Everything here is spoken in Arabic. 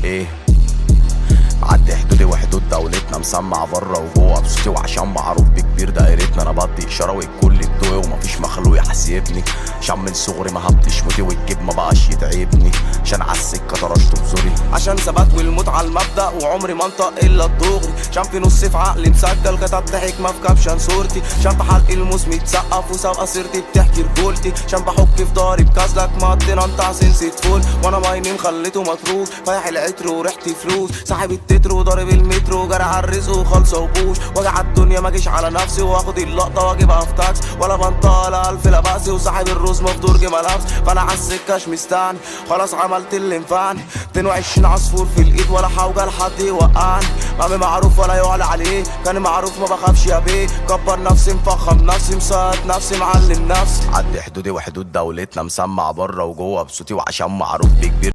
ايه معدي حدودي وحدود دولتنا، مسمع بره وجوه بصوتي وعشان معروف بكبير دايرتنا. انا بدي اشاره والكل بتوعي ومفيش مخلوق يحاسبني، عشان من صغري ما هبتش موتي والجيب ما بقاش يتعبني، عشان عالسكه طرشت بزوري، عشان ثبات والموت على المبدا وعمري ما انطق الا الدغري، عشان في نص في عقلي مسجل كتبت حكمه في كابشن صورتي، عشان في حلق الموس متسقف وسابقه سيرتي بتحكي رجولتي، عشان بحك في ضهري بكازلك مقضينا انت سنسيت فول، وانا باينين خليته متروك فايح العطر وريحتي فلوس، ساحب التتر وضارب المترو جرى على الرزق وخلصه وبوش، واجي الدنيا ما اجيش على نفسي واخد اللقطه واجيبها في تاكس، ولا بنطقه ولا الف لا بأسي، وصاحب الروز مفدور ملابس، فانا عالسكه مستعني خلاص عملت اللي ينفعني، 22 عصفور في الايد ولا حوجه لحد يوقعني، مامي معروف ولا يعلى عليه، كان معروف ما بخافش يا بيه، كبر نفسي مفخم نفسي مساعد نفسي معلم نفسي، عدي حدودي وحدود دولتنا، مسمع بره وجوه بصوتي وعشان معروف بكبير